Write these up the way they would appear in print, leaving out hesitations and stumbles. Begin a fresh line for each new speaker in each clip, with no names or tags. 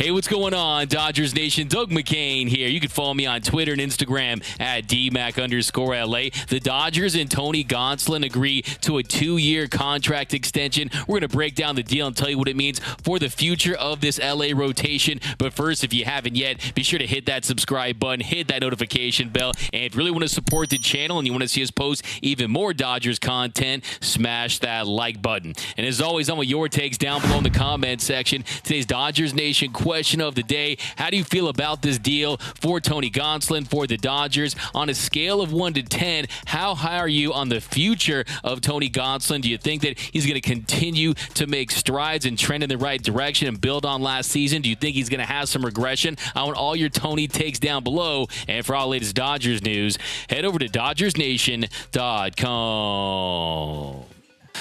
Hey, what's going on, Dodgers Nation? Doug McCain here. You can follow me on Twitter and Instagram at DMac_LA. The Dodgers and Tony Gonsolin agree to a 2-year contract extension. We're going to break down the deal and tell you what it means for the future of this LA rotation. But first, if you haven't yet, be sure to hit that subscribe button, hit that notification bell, and if you really want to support the channel and you want to see us post even more Dodgers content, smash that like button. And as always, I want your takes down below in the comment section. Today's Dodgers Nation question of the day: how do you feel about this deal for Tony Gonsolin for the Dodgers? On a scale of 1 to 10, how high are you on the future of Tony Gonsolin? Do you think that he's going to continue to make strides and trend in the right direction and build on last season? Do you think he's going to have some regression? I want all your Tony takes down below. And for all the latest Dodgers news, head over to DodgersNation.com.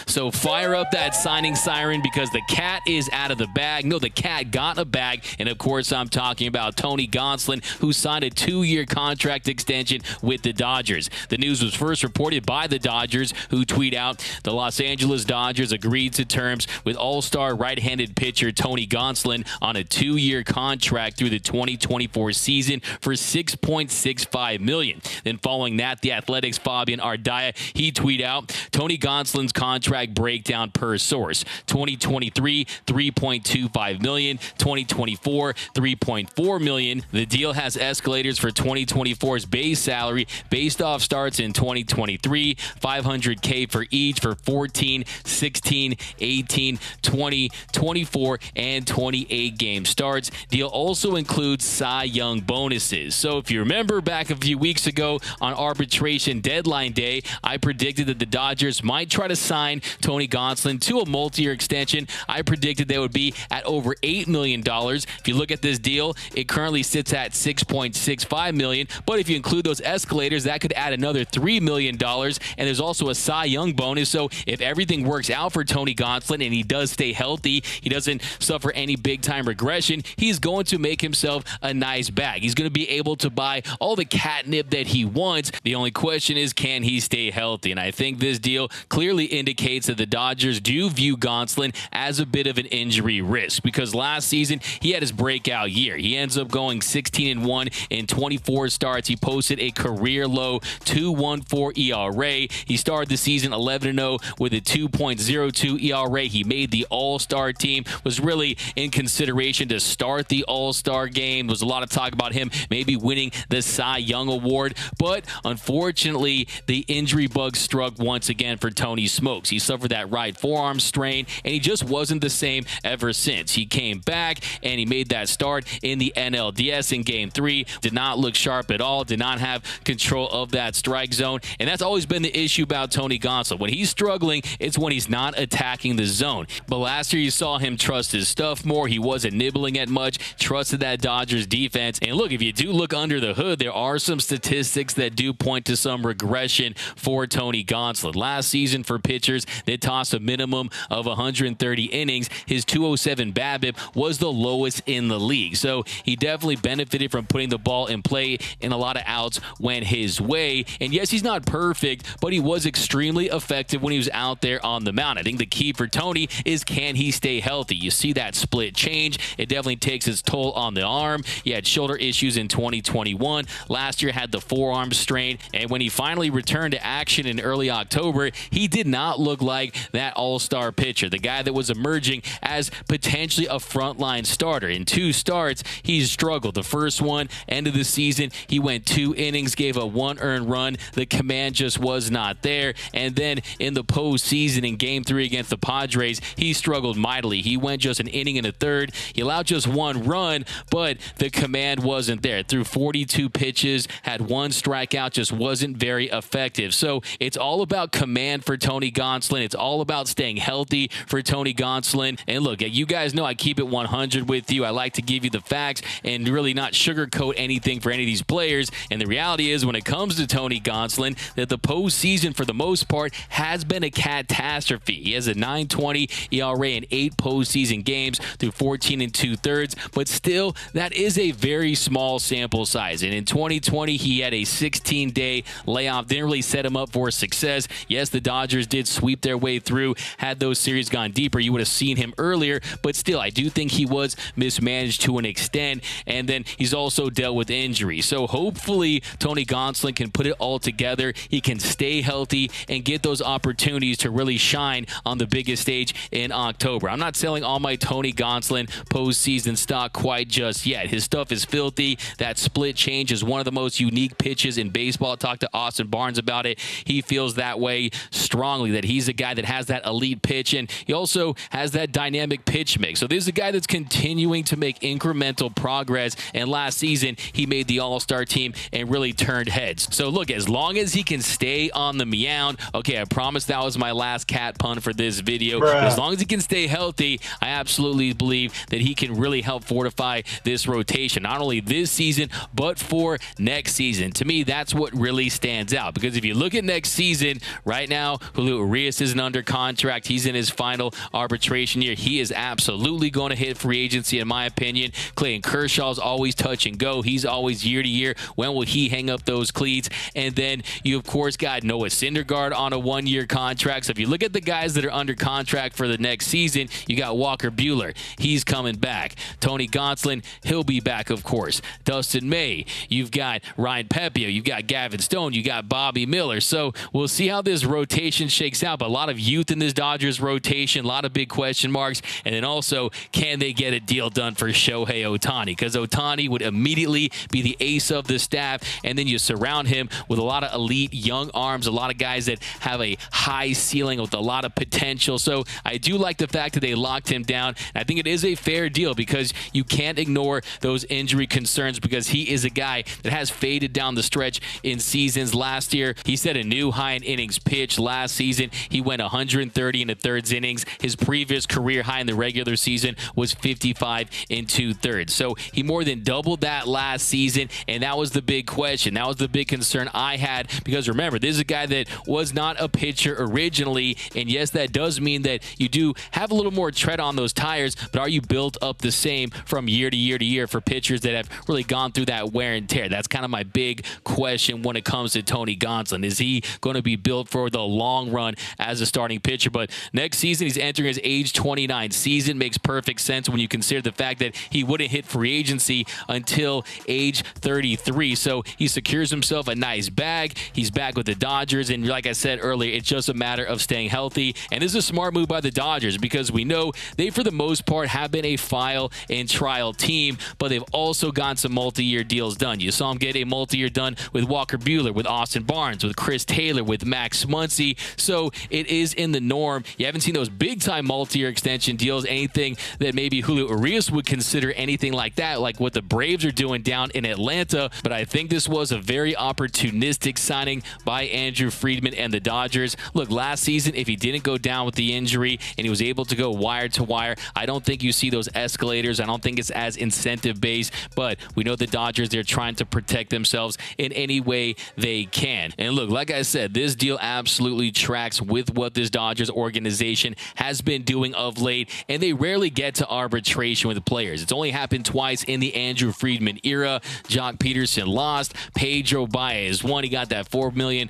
So fire up that signing siren because the cat is out of the bag. No, the cat got a bag. And, of course, I'm talking about Tony Gonsolin, who signed a 2-year contract extension with the Dodgers. The news was first reported by the Dodgers, who tweet out, the Los Angeles Dodgers agreed to terms with all-star right-handed pitcher Tony Gonsolin on a 2-year contract through the 2024 season for $6.65 million. Then following that, the Athletics' Fabian Ardaya, he tweet out, Tony Gonsolin's contract breakdown per source: 2023 $3.25 million, 2024 $3.4 million. The deal has escalators for 2024's base salary based off starts in 2023, $500K for each for 14, 16, 18, 20, 24, and 28 game starts. Deal also includes Cy Young bonuses. So if you remember back a few weeks ago on arbitration deadline day, I predicted that the Dodgers might try to sign Tony Gonsolin to a multi-year extension. I predicted they would be at over $8 million. If you look at this deal, it currently sits at $6.65 million. But if you include those escalators, that could add another $3 million. And there's also a Cy Young bonus. So if everything works out for Tony Gonsolin and he does stay healthy, he doesn't suffer any big-time regression, he's going to make himself a nice bag. He's going to be able to buy all the catnip that he wants. The only question is, can he stay healthy? And I think this deal clearly indicates that the Dodgers do view Gonsolin as a bit of an injury risk, because last season he had his breakout year. He ends up going 16-1 in 24 starts. He posted a career low 2.14 ERA. He started the season 11-0 with a 2.02 ERA. He made the All-Star team, was really in consideration to start the All-Star game. There was a lot of talk about him maybe winning the Cy Young Award, but unfortunately the injury bug struck once again for Tony Smokes. He suffered that right forearm strain, and he just wasn't the same ever since. He came back, and he made that start in the NLDS in Game 3. Did not look sharp at all, did not have control of that strike zone, and that's always been the issue about Tony Gonsolin. When he's struggling, it's when he's not attacking the zone. But last year, you saw him trust his stuff more. He wasn't nibbling at much, trusted that Dodgers defense. And look, if you do look under the hood, there are some statistics that do point to some regression for Tony Gonsolin. Last season for pitchers that tossed a minimum of 130 innings, his 207 BABIP was the lowest in the league. So he definitely benefited from putting the ball in play, and a lot of outs went his way. And yes, he's not perfect, but he was extremely effective when he was out there on the mound. I think the key for Tony is, can he stay healthy? You see that split change. It definitely takes its toll on the arm. He had shoulder issues in 2021. Last year had the forearm strain, and when he finally returned to action in early October, he did not look like that all-star pitcher, the guy that was emerging as potentially a frontline starter. In 2 starts, he's struggled. The first one, end of the season, he went 2 innings, gave a 1 earned run. The command just was not there. And then in the postseason, in Game 3 against the Padres, he struggled mightily. He went just an inning and a third. He allowed just 1 run, but the command wasn't there. Threw 42 pitches, had 1 strikeout, just wasn't very effective. So it's all about command for Tony Gonsolin. It's all about staying healthy for Tony Gonsolin. And look, you guys know I keep it 100 with you. I like to give you the facts and really not sugarcoat anything for any of these players. And the reality is, when it comes to Tony Gonsolin, that the postseason for the most part has been a catastrophe. He has a 9.20 ERA in 8 postseason games through 14 2/3, but still, that is a very small sample size. And in 2020, he had a 16-day layoff. Didn't really set him up for success. Yes, the Dodgers did sweep sweep their way through. Had those series gone deeper, you would have seen him earlier, but still, I do think he was mismanaged to an extent, and then he's also dealt with injury. So hopefully Tony Gonsolin can put it all together. He can stay healthy and get those opportunities to really shine on the biggest stage in October. I'm not selling all my Tony Gonsolin postseason stock quite just yet. His stuff is filthy. That split change is one of the most unique pitches in baseball. Talk to Austin Barnes about it. He feels that way strongly, that he's a guy that has that elite pitch, and he also has that dynamic pitch mix. So this is a guy that's continuing to make incremental progress, and last season he made the All-Star team and really turned heads. So look, as long as he can stay on the mound, okay, I promise that was my last cat pun for this video. As long as he can stay healthy, I absolutely believe that he can really help fortify this rotation, not only this season, but for next season. To me, that's what really stands out, because if you look at next season, right now, Julio Urias isn't under contract. He's in his final arbitration year. He is absolutely going to hit free agency, in my opinion. Clayton Kershaw's always touch and go. He's always year to year. When will he hang up those cleats? And then you, of course, got Noah Syndergaard on a one-year contract. So if you look at the guys that are under contract for the next season, you got Walker Buehler. He's coming back. Tony Gonsolin, he'll be back, of course. Dustin May. You've got Ryan Pepiot. You've got Gavin Stone. You got Bobby Miller. So we'll see how this rotation shakes out. But a lot of youth in this Dodgers rotation, a lot of big question marks. And then also, can they get a deal done for Shohei Ohtani? Because Ohtani would immediately be the ace of the staff, and then you surround him with a lot of elite young arms, a lot of guys that have a high ceiling with a lot of potential. So I do like the fact that they locked him down. I think it is a fair deal, because you can't ignore those injury concerns, because he is a guy that has faded down the stretch in seasons. Last year, he set a new high in innings pitched. Last season, he went 130 in the thirds innings. His previous career high in the regular season was 55 in 2/3. So he more than doubled that last season, and that was the big question. That was the big concern I had, because remember, this is a guy that was not a pitcher originally, and yes, that does mean that you do have a little more tread on those tires, but are you built up the same from year to year to year for pitchers that have really gone through that wear and tear? That's kind of my big question when it comes to Tony Gonsolin. Is he going to be built for the long run as a starting pitcher? But next season, he's entering his age 29 season. Makes perfect sense when you consider the fact that he wouldn't hit free agency until age 33. So he secures himself a nice bag. He's back with the Dodgers, and like I said earlier, it's just a matter of staying healthy. And this is a smart move by the Dodgers, because we know they, for the most part, have been a file and trial team, but they've also gotten some multi-year deals done. You saw him get a multi-year done with Walker Buehler, with Austin Barnes, with Chris Taylor, with Max Muncy. So it is in the norm. You haven't seen those big-time multi-year extension deals, anything that maybe Julio Urias would consider anything like that, like what the Braves are doing down in Atlanta. But I think this was a very opportunistic signing by Andrew Friedman and the Dodgers. Look, last season, if he didn't go down with the injury and he was able to go wire to wire, I don't think you see those escalators. I don't think it's as incentive-based, but we know the Dodgers, they're trying to protect themselves in any way they can. And look, like I said, this deal absolutely tracks with what this Dodgers organization has been doing of late, and they rarely get to arbitration with players. It's only happened twice in the Andrew Friedman era. Jock Peterson lost. Pedro Baez won. He got that $4 million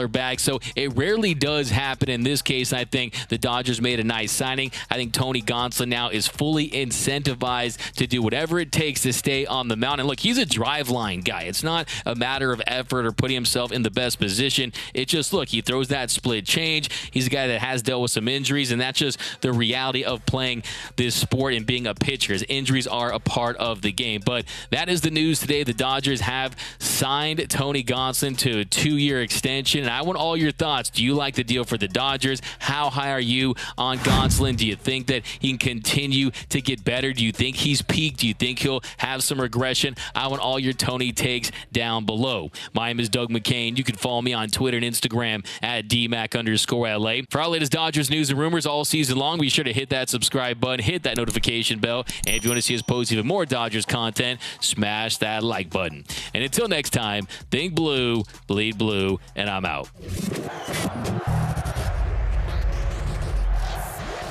bag. So it rarely does happen. In this case, I think the Dodgers made a nice signing. I think Tony Gonsolin now is fully incentivized to do whatever it takes to stay on the mound. And look, he's a drive line guy. It's not a matter of effort or putting himself in the best position. It's just, look, he throws that split change. He's a guy that has dealt with some injuries, and that's just the reality of playing this sport and being a pitcher. His injuries are a part of the game. But that is the news today. The Dodgers have signed Tony Gonsolin to a 2-year extension, and I want all your thoughts. Do you like the deal for the Dodgers? How high are you on Gonsolin? Do you think that he can continue to get better? Do you think he's peaked? Do you think he'll have some regression? I want all your Tony takes down below. My name is Doug McCain. You can follow me on Twitter and Instagram at DMac_LA. For our latest Dodgers news and rumors all season long, be sure to hit that subscribe button, hit that notification bell, and if you want to see us post even more Dodgers content, smash that like button. And until next time, think blue, bleed blue, and I'm out.